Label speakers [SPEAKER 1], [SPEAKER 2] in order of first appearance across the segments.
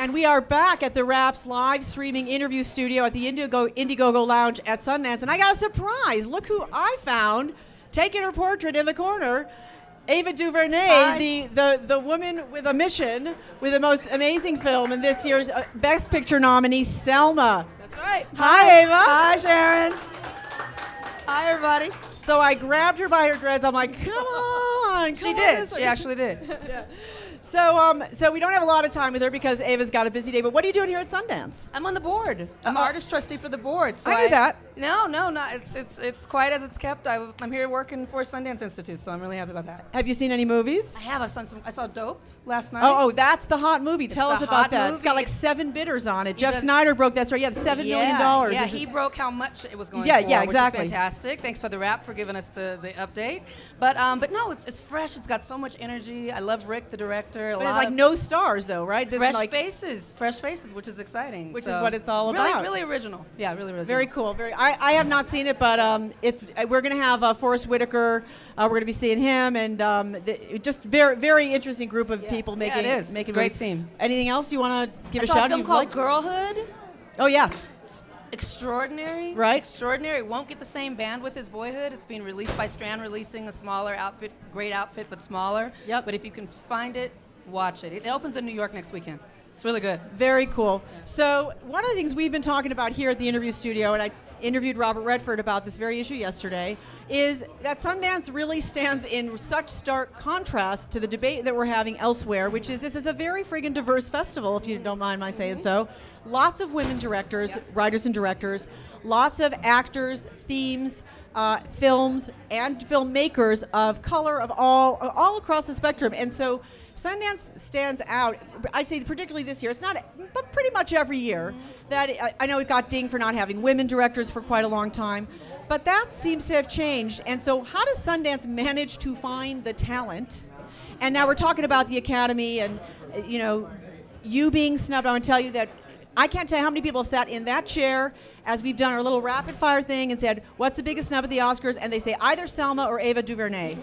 [SPEAKER 1] And we are back at the Wraps live streaming interview studio at the Indiegogo Lounge at Sundance. And I got a surprise. Look who I found taking her portrait in the corner. Ava DuVernay, the woman with a mission, with the most amazing film in this year's Best Picture nominee, Selma.
[SPEAKER 2] That's right.
[SPEAKER 1] Hi, Ava.
[SPEAKER 2] Hi, Sharon. Hi, everybody.
[SPEAKER 1] So I grabbed her by her dreads. I'm like, come on.
[SPEAKER 2] She did. She actually did.
[SPEAKER 1] Yeah. So we don't have a lot of time with her because Ava's got a busy day. But what are you doing here at Sundance?
[SPEAKER 2] I'm on the board. I'm artist trustee for the board. So
[SPEAKER 1] I knew that.
[SPEAKER 2] No, not. It's quiet as it's kept. I'm here working for Sundance Institute, so I'm really happy about that.
[SPEAKER 1] Have you seen any movies?
[SPEAKER 2] I have. I saw Dope last night.
[SPEAKER 1] Oh, that's the hot movie. Tell us about that.
[SPEAKER 2] Movie.
[SPEAKER 1] It's got like 7 bidders on it. Jeff Snyder broke that story. You have $7 million.
[SPEAKER 2] Yeah, he broke how much it was going for.
[SPEAKER 1] Yeah, exactly.
[SPEAKER 2] Which is fantastic. Thanks for the Wrap for giving us the update. But no, it's fresh. It's got so much energy. I love Rick, the director.
[SPEAKER 1] But it's like no stars though, right? This
[SPEAKER 2] fresh
[SPEAKER 1] is like
[SPEAKER 2] faces, which is exciting.
[SPEAKER 1] Which is what it's all about.
[SPEAKER 2] Really original. Yeah, really original.
[SPEAKER 1] Very cool. I have not seen it, but we're going to have Forrest Whitaker. We're going to be seeing him, and just very interesting group of people making.
[SPEAKER 2] Yeah, it is.
[SPEAKER 1] Making
[SPEAKER 2] it's a great team.
[SPEAKER 1] Anything else you want to give
[SPEAKER 2] I
[SPEAKER 1] a
[SPEAKER 2] saw
[SPEAKER 1] shout?
[SPEAKER 2] A film called Girlhood.
[SPEAKER 1] Oh yeah.
[SPEAKER 2] Extraordinary.
[SPEAKER 1] Right.
[SPEAKER 2] Extraordinary. It won't get the same bandwidth as Boyhood. It's being released by Strand, releasing a smaller outfit, great outfit, but smaller.
[SPEAKER 1] Yep.
[SPEAKER 2] But if you can find it, watch it. It opens in New York next weekend. It's really good.
[SPEAKER 1] Very cool. So one of the things we've been talking about here at the interview studio, and I interviewed Robert Redford about this very issue yesterday, is that Sundance really stands in such stark contrast to the debate that we're having elsewhere, which is this is a very friggin' diverse festival, if you don't mind my saying so. Lots of women directors, writers and directors, lots of actors, themes, films, and filmmakers of color of all across the spectrum. And so Sundance stands out, I'd say particularly this year. It's not, but pretty much every year. That I know it got dinged for not having women directors for quite a long time, but that seems to have changed. And so how does Sundance manage to find the talent? And now we're talking about the Academy and, you being snubbed. I want to tell you that I can't tell you how many people have sat in that chair as we've done our little rapid fire thing and said, what's the biggest snub at the Oscars? And they say either Selma or Ava DuVernay.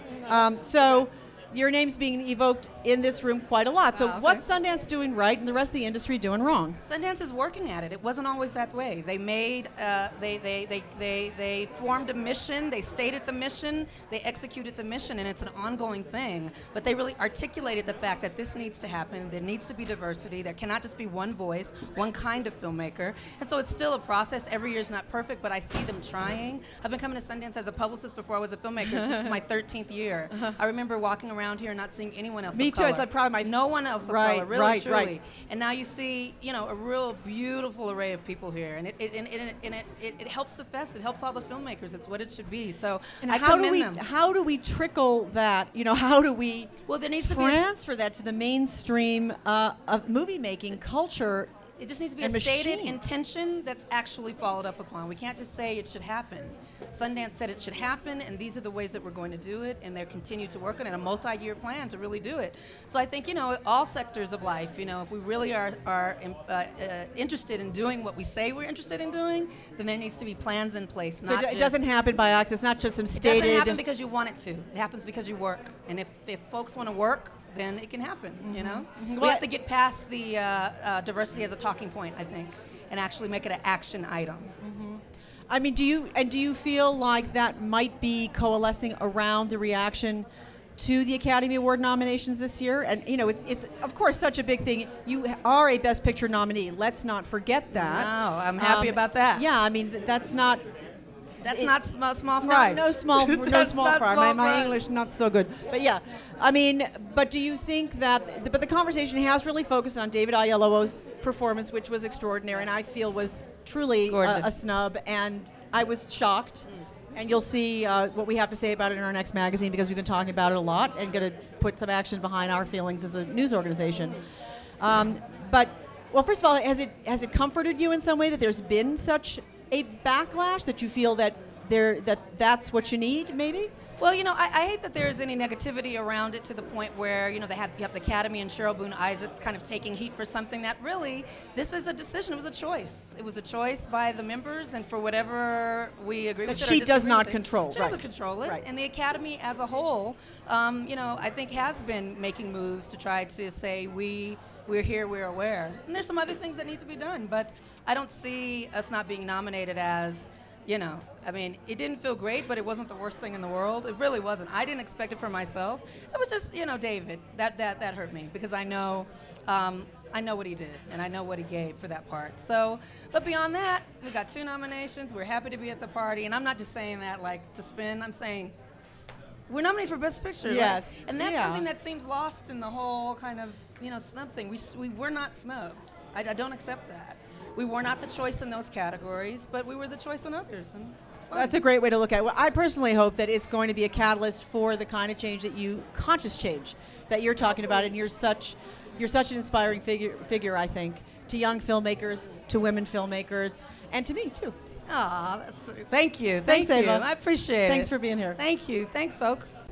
[SPEAKER 1] So your name's being evoked in this room quite a lot. So what's Sundance doing right and the rest of the industry doing wrong?
[SPEAKER 2] Sundance is working at it. It wasn't always that way. They made, they formed a mission, they stated the mission, they executed the mission, and it's an ongoing thing. But they really articulated the fact that this needs to happen. There needs to be diversity. There cannot just be one voice, one kind of filmmaker. And so it's still a process. Every year is not perfect, but I see them trying. I've been coming to Sundance as a publicist before I was a filmmaker. This is my 13th year. I remember walking around here not seeing anyone else
[SPEAKER 1] Me
[SPEAKER 2] of
[SPEAKER 1] too.
[SPEAKER 2] color.
[SPEAKER 1] It's like probably
[SPEAKER 2] no one else of color, really, truly.
[SPEAKER 1] Right.
[SPEAKER 2] And now you see, a real beautiful array of people here, and it helps the fest. It helps all the filmmakers. It's what it should be. So
[SPEAKER 1] and
[SPEAKER 2] I
[SPEAKER 1] commend them. How do we trickle that? How do we
[SPEAKER 2] there needs
[SPEAKER 1] transfer that to the mainstream of movie making culture?
[SPEAKER 2] It just needs to be a stated intention that's actually followed up upon. We can't just say it should happen. Sundance said it should happen, and these are the ways that we're going to do it, and they're continue to work on it, a multi-year plan to really do it. So I think, all sectors of life, if we really are interested in doing what we say we're interested in doing, then there needs to be plans in place.
[SPEAKER 1] So it doesn't happen by accident. It's not just some stated.
[SPEAKER 2] It doesn't happen because you want it to. It happens because you work. And if folks want to work, then it can happen, We have to get past the diversity as a talking point, I think, and actually make it an action item.
[SPEAKER 1] I mean, do you feel like that might be coalescing around the reaction to the Academy Award nominations this year? And it's of course such a big thing. You are a Best Picture nominee. Let's not forget that.
[SPEAKER 2] No, I'm happy about that.
[SPEAKER 1] Yeah, I mean that's not.
[SPEAKER 2] That's not small fries.
[SPEAKER 1] No small fry. My
[SPEAKER 2] fry.
[SPEAKER 1] English not so good. But yeah, I mean, but do you think that? But the conversation has really focused on David Oyelowo's performance, which was extraordinary, and I feel was truly a snub. And I was shocked. And you'll see what we have to say about it in our next magazine because we've been talking about it a lot and going to put some action behind our feelings as a news organization. But first of all, has it comforted you in some way that there's been such a backlash that you feel that that's what you need, maybe?
[SPEAKER 2] Well, I hate that there's any negativity around it to the point where, you have the Academy and Cheryl Boone Isaacs kind of taking heat for something that really, this is a decision. It was a choice. It was a choice by the members, and for whatever we agree
[SPEAKER 1] That
[SPEAKER 2] with it or
[SPEAKER 1] she does
[SPEAKER 2] disagree
[SPEAKER 1] not
[SPEAKER 2] with it,
[SPEAKER 1] control,
[SPEAKER 2] She
[SPEAKER 1] right.
[SPEAKER 2] doesn't control it.
[SPEAKER 1] Right.
[SPEAKER 2] And the Academy as a whole, I think has been making moves to try to say we're here, we're aware. And there's some other things that need to be done, but I don't see us not being nominated as, it didn't feel great, but it wasn't the worst thing in the world. It really wasn't. I didn't expect it for myself. It was just, David. That hurt me because I know what he did and I know what he gave for that part. So, but beyond that, we got 2 nominations. We're happy to be at the party, and I'm not just saying that like to spin. I'm saying we're nominated for Best Picture.
[SPEAKER 1] Yes.
[SPEAKER 2] And that's
[SPEAKER 1] Yeah.
[SPEAKER 2] something that seems lost in the whole kind of, snub thing. We were not snubbed. I don't accept that. We were not the choice in those categories, but we were the choice in others. And it's fine.
[SPEAKER 1] That's a great way to look at it. Well, I personally hope that it's going to be a catalyst for the kind of change conscious change that you're talking about, and you're such an inspiring figure, I think, to young filmmakers, to women filmmakers, and to me too.
[SPEAKER 2] Thank you.
[SPEAKER 1] Thanks,
[SPEAKER 2] Thank you.
[SPEAKER 1] Ava.
[SPEAKER 2] I appreciate it.
[SPEAKER 1] Thanks for being here.
[SPEAKER 2] Thank you. Thanks, folks.